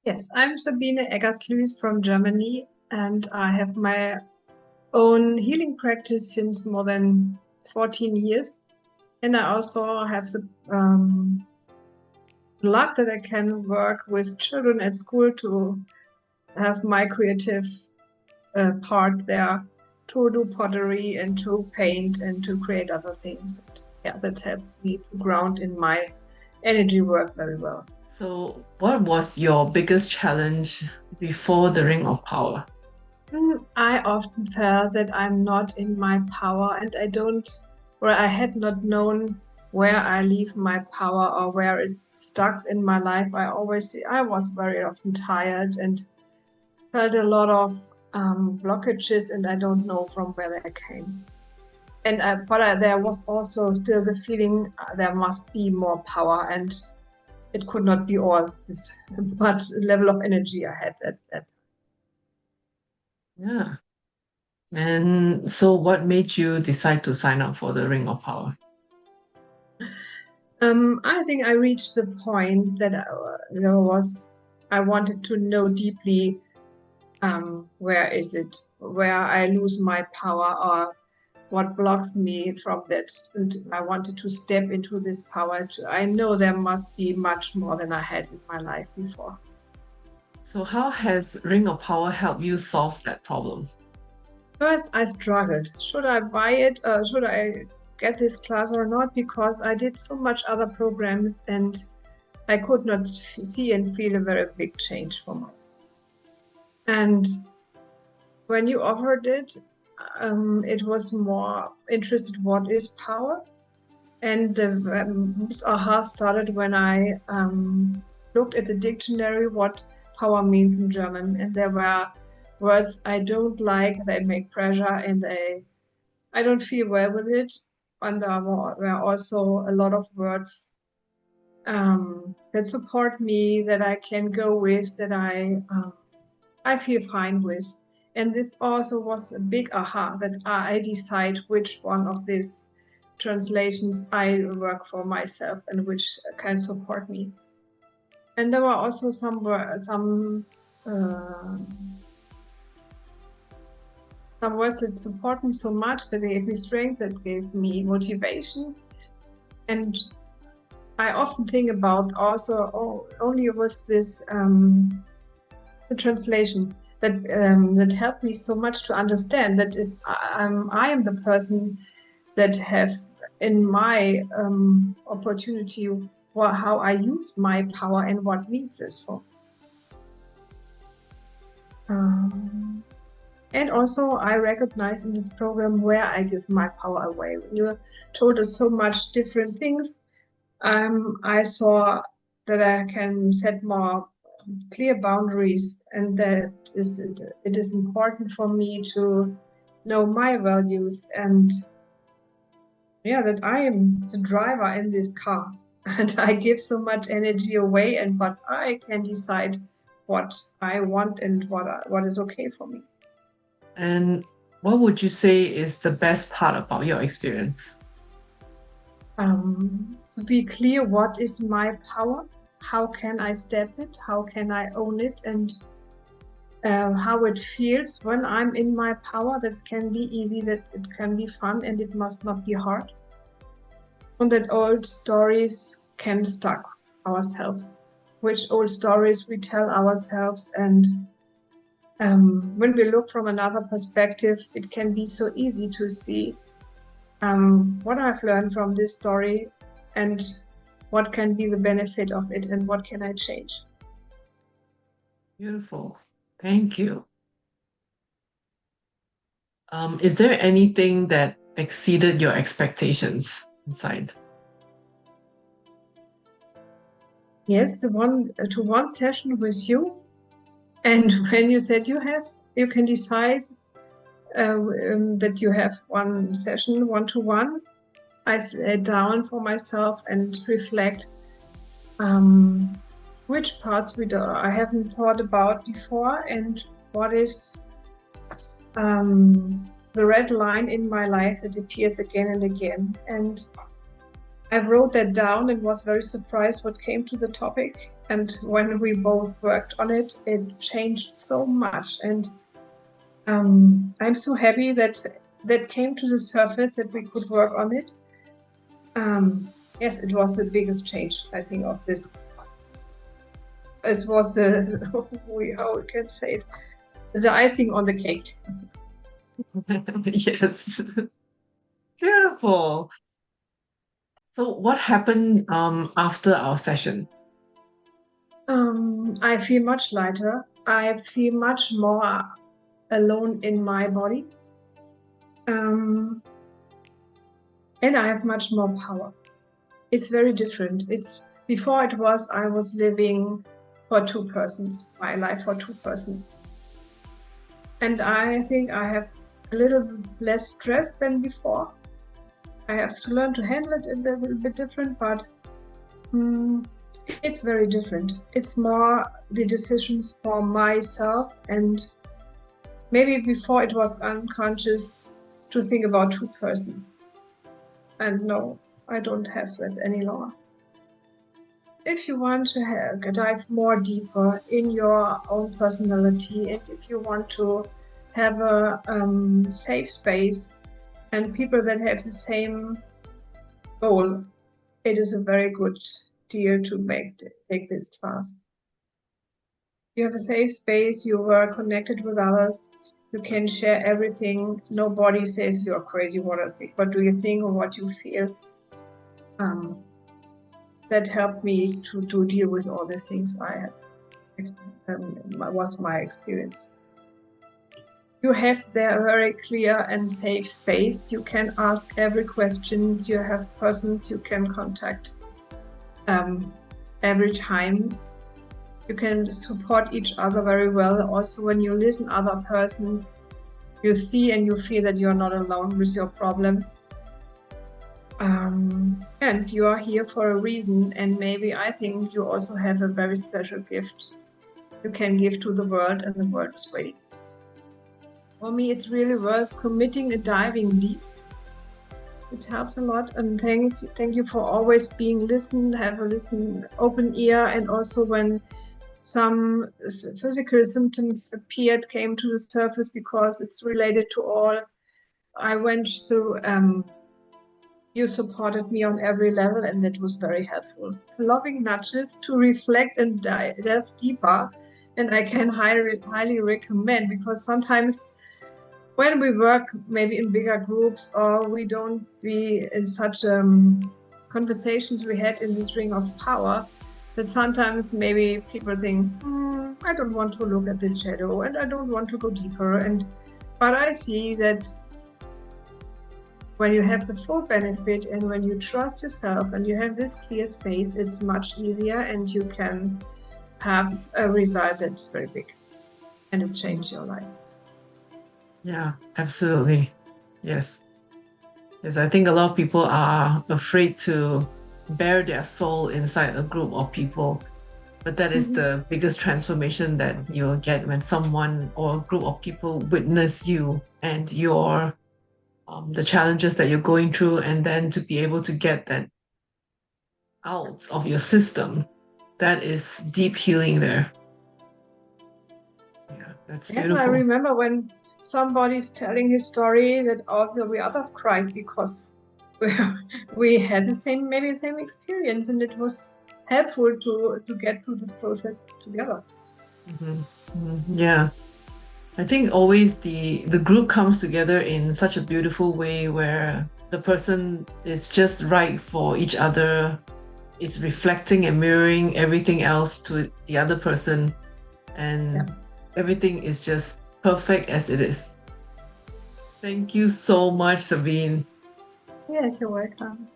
Yes, I'm Sabine Eggerslüß from Germany, and I have my own healing practice since more than 14 years. And I also have the luck that I can work with children at school to have my creative part there to do pottery and to paint and to create other things. Yeah, that helps me to ground in my energy work very well. So, what was your biggest challenge before the Ring of Power? I often felt that I'm not in my power and I had not known where I leave my power or where it's stuck in my life. I was very often tired and felt a lot of blockages, and I don't know from where they came. There was also still the feeling there must be more power, and it could not be all this much level of energy I had at. Yeah. And so, what made you decide to sign up for the Ring of Power? I think I reached the point that I wanted to know deeply, where is it, where I lose my power or what blocks me from that. And I wanted to step into this power. I know there must be much more than I had in my life before. So, how has Ring of Power helped you solve that problem? First, I struggled. Should I buy it? Should I get this class or not? Because I did so much other programs and I could not see and feel a very big change for me. And when you offered it, it was more interested what is power. And this aha started when I looked at the dictionary what power means in German. And there were words I don't like, they make pressure, and I don't feel well with it. And there were also a lot of words that support me, that I can go with, that I feel fine with. And this also was a big aha that I decide which one of these translations I work for myself and which can support me. And there were also some words that support me so much, that gave me strength, that gave me motivation. And I often think about also only was this the translation that helped me so much to understand that I am the person that have in my opportunity how I use my power and what needs this for. And also I recognize in this program where I give my power away. When you told us so much different things, I saw that I can set more clear boundaries, and that it is important for me to know my values, and that I am the driver in this car and I give so much energy away, but I can decide what I want and what is okay for me. And what would you say is the best part about your experience? To be clear, what is my power? How can I step it? How can I own it? And how it feels when I'm in my power. That can be easy, that it can be fun, and it must not be hard. And that old stories can stuck ourselves, which old stories we tell ourselves. And when we look from another perspective, it can be so easy to see what I've learned from this story and what can be the benefit of it and what can I change. Beautiful. Thank you. Is there anything that exceeded your expectations inside? Yes, the one session with you, and when you said you can decide that you have one session 1-to-1, I sat down for myself and reflect which parts I haven't thought about before, and what is the red line in my life that appears again and again. And I wrote that down and was very surprised what came to the topic. And when we both worked on it, it changed so much. And I'm so happy that that came to the surface, that we could work on it. Yes, it was the biggest change, I think, of this. It was the, how we can say it, the icing on the cake. Yes. Beautiful. So what happened after our session? I feel much lighter. I feel much more alone in my body. And I have much more power. It's very different. It's before it was I was living for two persons, my life for two persons. And I think I have a little less stress than before. I have to learn to handle it a little bit different, but it's very different. It's more the decisions for myself, and maybe before it was unconscious to think about two persons. And no, I don't have that any longer. If you want to dive more deeper in your own personality, and if you want to have a safe space and people that have the same goal, it is a very good deal to take this class. You have a safe space, you are connected with others, you can share everything. Nobody says you're crazy, what do you think or what you feel. That helped me to deal with all the things I had, was my experience. You have there a very clear and safe space. You can ask every question. You have persons you can contact every time. You can support each other very well. Also, when you listen other persons, you see and you feel that you're not alone with your problems. And you are here for a reason, and maybe I think you also have a very special gift you can give to the world, and the world is waiting. For me, it's really worth committing and diving deep. It helps a lot, and thank you for always being listened, have a open ear, and also when some physical symptoms came to the surface, because it's related to all I went through. You supported me on every level, and that was very helpful. Loving nudges to reflect and delve deeper, and I can highly recommend, because sometimes when we work maybe in bigger groups, or we don't be in such conversations we had in this ring of power, that sometimes maybe people think, I don't want to look at this shadow, and I don't want to go deeper. But I see that when you have the full benefit, and when you trust yourself and you have this clear space, it's much easier, and you can have a result that's very big, and it changed your life. Yeah, absolutely. Yes. Yes, I think a lot of people are afraid to bare their soul inside a group of people. But that is the biggest transformation that you'll get when someone or a group of people witness you and your the challenges that you're going through, and then to be able to get that out of your system. That is deep healing there. Yeah, that's beautiful. I remember when somebody's telling his story, that also we others cried, because we had the same experience, and it was helpful to get through this process together. Yeah, I think always the group comes together in such a beautiful way, where the person is just right for each other, is reflecting and mirroring everything else to the other person, and everything is just perfect as it is. Thank you so much, Sabine. Yes, you're welcome.